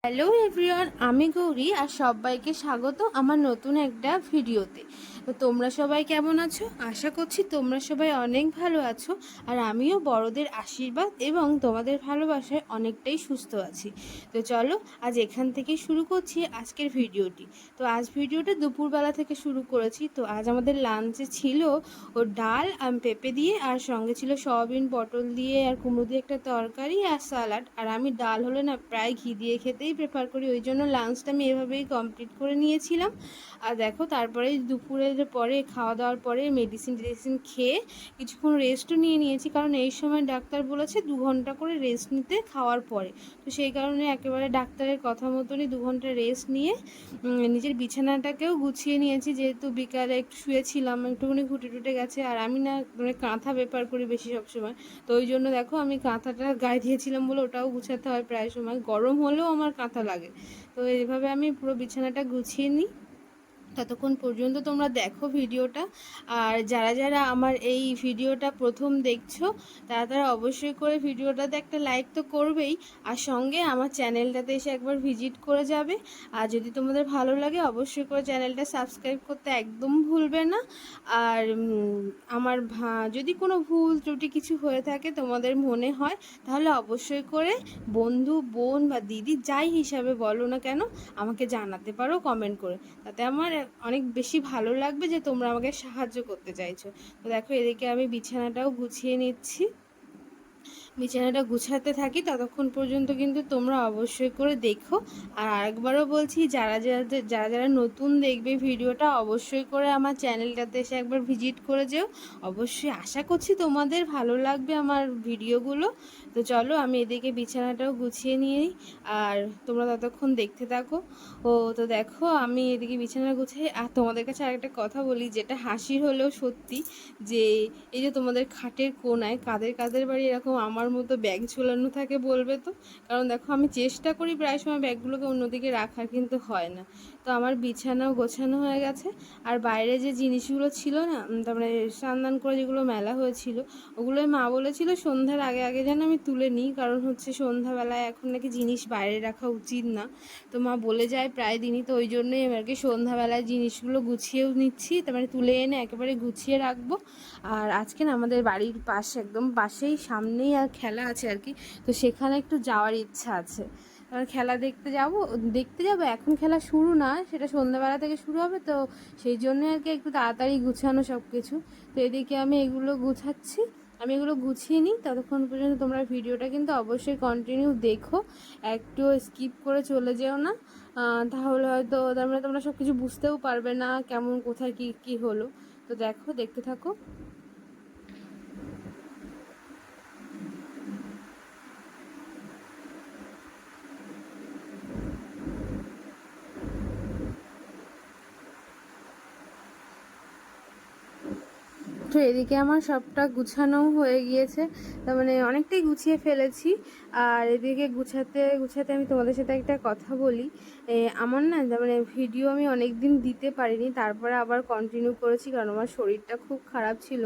Hello everyone, আমি গৌরী আর সবাইকে স্বাগত আমার নতুন একটা ভিডিওতে। তো তোমরা সবাই কেমন আছো? আশা করছি তোমরা সবাই অনেক ভালো আছো। আর আমিও বড়দের আশীর্বাদ এবং তোমাদের ভালোবাসায় অনেকটাই সুস্থ আছি। তো চলো আজ এখান থেকে শুরু করছি আজকের ভিডিওটি। তো আজ ভিডিওটা দুপুরবেলা থেকে শুরু করেছি। তো আজ আমাদের লাঞ্চে ছিল ডাল পেঁপে দিয়ে, আর সঙ্গে ছিল সয়াবিন পটল দিয়ে আর কুমড়ো দিয়ে একটা তরকারি আর স্যালাড। আর আমি ডাল হলে না প্রায় ঘি দিয়ে খেতেই প্রেফার করি, ওই জন্য লাঞ্চটা আমি এভাবেই কমপ্লিট করে নিয়েছিলাম। আর দেখো তারপরে দুপুরের পরে খাওয়া দাওয়ার পরে মেডিসিন খেয়ে কিছুক্ষণ রেস্টও নিয়ে নিয়েছি, কারণ এই সময় ডাক্তার বলেছে 2 ঘন্টা করে রেস্ট নিতে খাওয়ার পরে। তো সেই কারণে একেবারে ডাক্তারের কথা মতনই 2 ঘন্টা রেস্ট নিয়ে নিজের বিছানাটাকেও গুছিয়ে নিয়েছি, যেহেতু বিকালে একটু শুয়েছিলাম, একটুখানি ঘুটে টুটে গেছে। আর আমি না মানে কাঁথা ব্যাপার করি বেশি সবসময়, তো ওই জন্য দেখো আমি কাঁথাটা গায়ে দিয়েছিলাম বলে ওটাও গুছাতে হয় প্রায় সময়, গরম হলেও আমার কাঁথা লাগে। তো এইভাবে আমি পুরো বিছানাটা গুছিয়ে নিই। ততক্ষণ পর্যন্ত তোমরা দেখো ভিডিওটা। আর যারা যারা আমার এই ভিডিওটা প্রথম দেখছো তারা অবশ্যই করে ভিডিওটাতে একটা লাইক তো করবেই, আর সঙ্গে আমার চ্যানেলটাতে এসে একবার ভিজিট করে যাবে। আর যদি তোমাদের ভালো লাগে অবশ্যই করে চ্যানেলটা সাবস্ক্রাইব করতে একদম ভুলবে না। আর আমার যদি কোনো ভুল ত্রুটি কিছু হয়ে থাকে তোমাদের মনে হয়, তাহলে অবশ্যই করে বন্ধু, বোন বা দিদি যাই হিসাবে বলো না কেন আমাকে জানাতে পারো কমেন্ট করে। তাতে আমার অনেক বেশি ভালো লাগবে যে তোমরা আমাকে সাহায্য করতে চাইছো। তো দেখো এদিকে আমি বিছানাটাও গুছিয়ে নিচ্ছি। বিছানাটা গুছাতে থাকি ততক্ষণ পর্যন্ত কিন্তু তোমরা অবশ্যই করে দেখো। আর আরেকবারও বলছি, যারা যারা যারা যারা নতুন দেখবে ভিডিওটা অবশ্যই করে আমার চ্যানেলটাতে এসে একবার ভিজিট করে যেও। অবশ্যই আশা করছি তোমাদের ভালো লাগবে আমার ভিডিওগুলো। তো চলো আমি এদিকে বিছানাটাও গুছিয়ে নিই, আর তোমরা ততক্ষণ দেখতে থাকো। তো দেখো আমি এদিকে বিছানা গুছিয়ে, আর তোমাদের কাছে আরেকটা কথা বলি যেটা হাসির হলেও সত্যি, যে এই যে তোমাদের খাটের কোনায় কাদের কাদের বাড়ি এরকম আমার মতো ব্যাগ ঝোলানো থাকে বলবে তো? কারণ দেখো আমি চেষ্টা করি প্রায় সময় ব্যাগগুলোকে অন্যদিকে রাখার, কিন্তু হয় না। তো আমার বিছানাও গোছানো হয়ে গেছে। আর বাইরে যে জিনিসগুলো ছিল না, তারপরে স্নান করে যেগুলো মেলা হয়েছিল, ওগুলোই মা বলেছিল সন্ধ্যার আগে আগে যেন আমি তুলে নিই, কারণ হচ্ছে সন্ধ্যাবেলায় এখন নাকি জিনিস বাইরে রাখা উচিত না। তো মা বলে যায় প্রায় দিনই, তো ওই জন্যই আমি আর কি সন্ধ্যাবেলায় জিনিসগুলো গুছিয়েও নিচ্ছি, তারপরে তুলে এনে একেবারে গুছিয়ে রাখবো। আর আজকে না আমাদের বাড়ির পাশে একদম পাশেই সামনেই আর খেলা আছে আর কি, তো সেখানে একটু যাওয়ার ইচ্ছা আছে। আর খেলা দেখতে যাবো এখন, খেলা শুরু না, সেটা সন্ধ্যাবেলা থেকে শুরু হবে, তো সেই জন্য আর কি একটু তাড়াতাড়ি গুছানো সব কিছু। তো এদিকে আমি এগুলো গুছাচ্ছি, আমি এগুলো গুছিয়ে নিই। ততক্ষণ পর্যন্ত তোমরা ভিডিওটা কিন্তু অবশ্যই কন্টিনিউ দেখো, একটু স্কিপ করে চলে যেও না, তাহলে হয়তো তার মানে তোমরা সব কিছু বুঝতেও পারবে না কেমন কোথায় কী কী হলো। তো দেখো, দেখতে থাকো। তো এদিকে আমার সবটা গুছানোও হয়ে গিয়েছে, তার মানে অনেকটাই গুছিয়ে ফেলেছি। আর এদিকে গুছাতে গুছাতে আমি তোমাদের সাথে একটা কথা বলি। আমার না মানে ভিডিও আমি অনেক দিন দিতে পারিনি, তারপরে আবার কন্টিনিউ করেছি, কারণ আমার শরীরটা খুব খারাপ ছিল।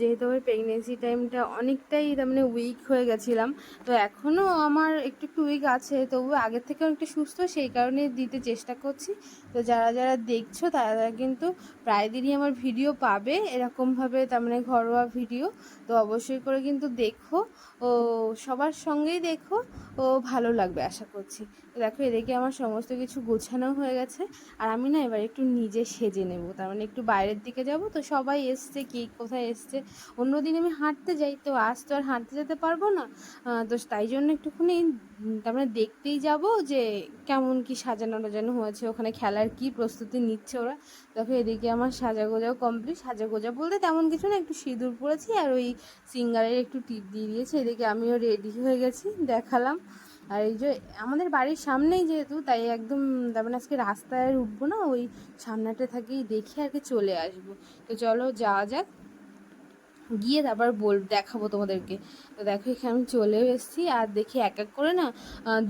যেহেতু আমার প্রেগনেন্সি টাইমটা অনেকটাই তার মানে উইক হয়ে গেছিলাম। তো এখনও আমার একটু একটু উইক আছে, তবু আগের থেকে অনেকটা সুস্থ, সেই কারণে দিতে চেষ্টা করছি। তো যারা যারা দেখছো তারা কিন্তু প্রায় দিনই আমার ভিডিও পাবে এরকমভাবে, তার মানে ঘরোয়া ভিডিও। তো অবশ্যই করে কিন্তু দেখো, ও সবার সঙ্গেই দেখো, ও ভালো লাগবে আশা করছি। তো দেখো এদিকে আমার সমস্ত কিছু গোছানো হয়ে গেছে। আর আমি না এবার একটু নিজে সেজে নেব, তার মানে একটু বাইরের দিকে যাব। তো সবাই এসছে, কে কোথায় এসছে। অন্যদিন আমি হাঁটতে যাই, তো আজ তো আর হাঁটতে যেতে পারবো না। তো তাই জন্য একটুখানি তার মানে দেখতেই যাব যে কেমন কি সাজানো টাজানো হয়েছে, ওখানে খেলার কি প্রস্তুতি নিচ্ছে ওরা। দেখো এদিকে আমার সাজাগোজাও কমপ্লিট। সাজাগোজা বলতে তেমন কিছু না, একটু সিঁদুর পরেছি আর ওই সিঙ্গারের একটু টিপ দিয়ে দিয়েছে। এদিকে আমিও রেডি হয়ে গেছি, দেখালাম। আর এই যে আমাদের বাড়ির সামনেই যেহেতু, তাই একদম তার মানে আজকে রাস্তায় উঠবো না, ওই সামনেটা থাকেই দেখে আর কি চলে আসবো। তো চলো যাওয়া যাক, গিয়ে তারপর দেখাবো তোমাদেরকে। তো দেখো এখানে আমি চলেও এসেছি, আর দেখি এক এক করে না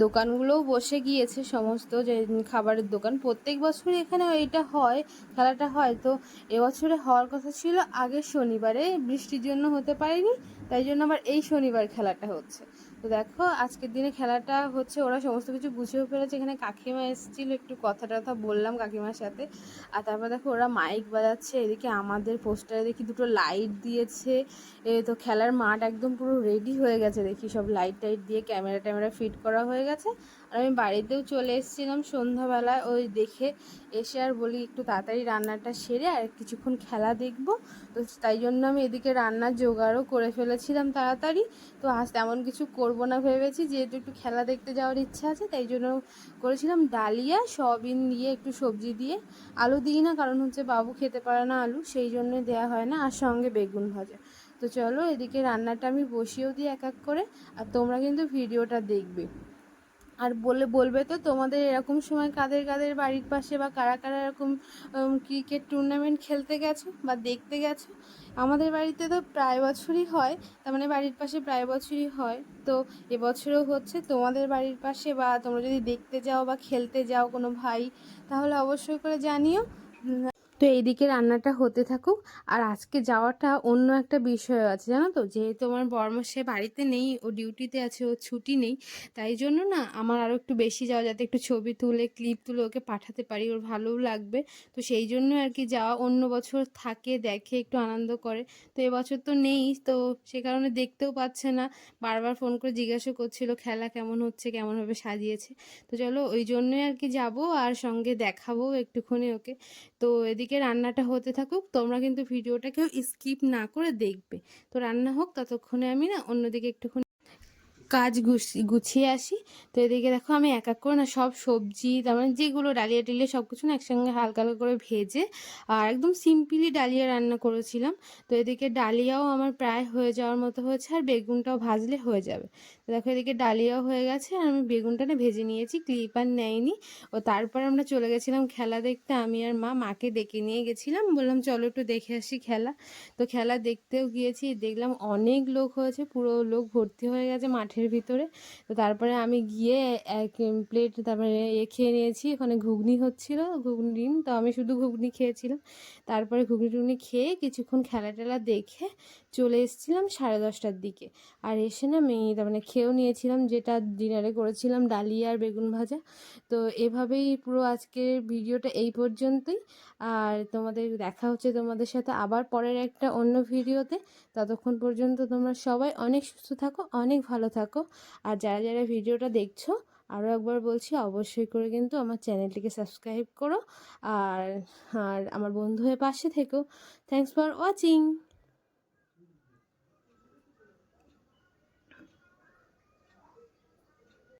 দোকানগুলোও বসে গিয়েছে, সমস্ত যে খাবারের দোকান। প্রত্যেক বছরই এখানে এইটা হয়, খেলাটা হয়। তো এবছরে হওয়ার কথা ছিল আগের শনিবারে, বৃষ্টির জন্য হতে পারেনি, তাই জন্য আবার এই শনিবার খেলাটা হচ্ছে। তো তো দেখো আজকের দিনে খেলাটা হচ্ছে, ওরা সমস্ত কিছু গুছিয়েও ফেলেছে। এখানে কাকিমা এসেছিলো, একটু কথা টথা বললাম কাকিমার সাথে। আর তারপর দেখো ওরা মাইক বাজাচ্ছে, এদিকে আমাদের পোস্টারে দেখি দুটো লাইট দিয়েছে। তো খেলার মাঠ একদম পুরো রেডি হয়ে গেছে, দেখি সব লাইট টাইট দিয়ে ক্যামেরা ট্যামেরা ফিট করা হয়ে গেছে। আর আমি বাড়িতেও চলে এসেছিলাম সন্ধ্যাবেলায়, ওই দেখে এসে আর বলি একটু তাড়াতাড়ি রান্নাটা সেরে আর কিছুক্ষণ খেলা দেখবো। তো তাই জন্য আমি এদিকে রান্নার জোগাড়ও করে ফেলেছিলাম তাড়াতাড়ি। তো আজ তেমন কিছু করব না ভেবেছি, যেহেতু একটু খেলা দেখতে যাওয়ার ইচ্ছা আছে, তাই জন্য করেছিলাম ডালিয়া, সয়াবিন দিয়ে একটু সবজি দিয়ে। আলু দিই না, কারণ হচ্ছে বাবু খেতে পারে না আলু, সেই জন্যই দেওয়া হয় না। আর সঙ্গে বেগুন ভাজা। তো চলো এদিকে রান্নাটা আমি বসিয়েও দিই এক এক করে, আর তোমরা কিন্তু ভিডিওটা দেখবে। আর বলবে তো তোমাদের এরকম সময় কাদের কাদের বাড়ির পাশে বা কারা কারা এরকম ক্রিকেট টুর্নামেন্ট খেলতে গেছো বা দেখতে গেছো। আমাদের বাড়িতে তো প্রায় বছরই হয়, তার মানে বাড়ির পাশে প্রায় বছরই হয়। তো এবছরও হচ্ছে। তোমাদের বাড়ির পাশে বা তোমরা যদি দেখতে যাও বা খেলতে যাও কোনো ভাই, তাহলে অবশ্যই করে জানিও। তো এইদিকে রান্নাটা হতে থাকুক। আর আজকে যাওয়াটা অন্য একটা বিষয় আছে, জানো তো, যেহেতু আমার বরমশাই বাড়িতে নেই, ও ডিউটিতে আছে, ও ছুটি নেই, তাই জন্য না আমার আরও একটু বেশি যাওয়া, যাতে একটু ছবি তুলে ক্লিপ তুলে ওকে পাঠাতে পারি, ওর ভালোও লাগবে। তো সেই জন্য আর কি যাওয়া। অন্য বছর থাকে, দেখে, একটু আনন্দ করে। তো এবছর তো নেই, তো সে কারণে দেখতেও পাচ্ছে না। বারবার ফোন করে জিজ্ঞাসা করছিল খেলা কেমন হচ্ছে, কেমনভাবে সাজিয়েছে। তো চলো ওই জন্যই আর কি যাবো, আর সঙ্গে দেখাবো একটুখানি ওকে। তো এদিকে রান্নাটা হতে থাকুক, তোমরা কিন্তু ভিডিওটা কেউ স্কিপ না করে দেখবে। তো রান্না হোক, ততক্ষণে আমি না অন্যদিকে একটুখানি কাজ গুছিয়ে আসি। তো এদিকে দেখো আমি এক এক করে না সব সবজি, তার মানে যেগুলো ডালিয়া টালিয়া সব কিছু না একসঙ্গে হালকা হালকা করে ভেজে, আর একদম সিম্পলি ডালিয়া রান্না করেছিলাম। তো এদিকে ডালিয়াও আমার প্রায় হয়ে যাওয়ার মতো হয়েছে, আর বেগুনটাও ভাজলে হয়ে যাবে। তো দেখো এদিকে ডালিয়াও হয়ে গেছে, আর আমি বেগুনটা না ভেজে নিয়েছি, ক্লিপ আর নেয়নি। ও তারপর আমরা চলে গেছিলাম খেলা দেখতে। আমি আর মাকে ডেকে নিয়ে গেছিলাম, বললাম চলো একটু দেখে আসি খেলা। তো খেলা দেখতেও গিয়েছি, দেখলাম অনেক লোক হয়েছে, পুরো লোক ভর্তি হয়ে গেছে মাঠের ভিতরে। তো তারপরে আমি গিয়ে এক প্লেট তারপরে খেয়ে নিয়েছি। ওখানে ঘুগনি হচ্ছিল, ঘুগনি ডিম, তো আমি শুধু ঘুগনি খেয়েছিলাম। তারপরে ঘুগনি টুগনি খেয়ে কিছুক্ষণ খেলা টেলা দেখে চলে এসেছিলাম 10:30টার দিকে। আর এসে না আমি তার মানে খেয়েও নিয়েছিলাম, যেটা ডিনারে করেছিলাম, ডালিয়া আর বেগুন ভাজা। তো এভাবেই পুরো আজকের ভিডিওটা এই পর্যন্তই। আর তোমাদের দেখা হচ্ছে তোমাদের সাথে আবার পরের একটা অন্য ভিডিওতে। ততক্ষণ পর্যন্ত তোমরা সবাই অনেক সুস্থ থাকো, অনেক ভালো থাকো। আর যারা যারা ভিডিওটা দেখছো, আরও একবার বলছি অবশ্যই করে কিন্তু আমার চ্যানেলটিকে সাবস্ক্রাইব করো, আর আর আমার বন্ধু হয়ে পাশে থেকো। Thanks for watching.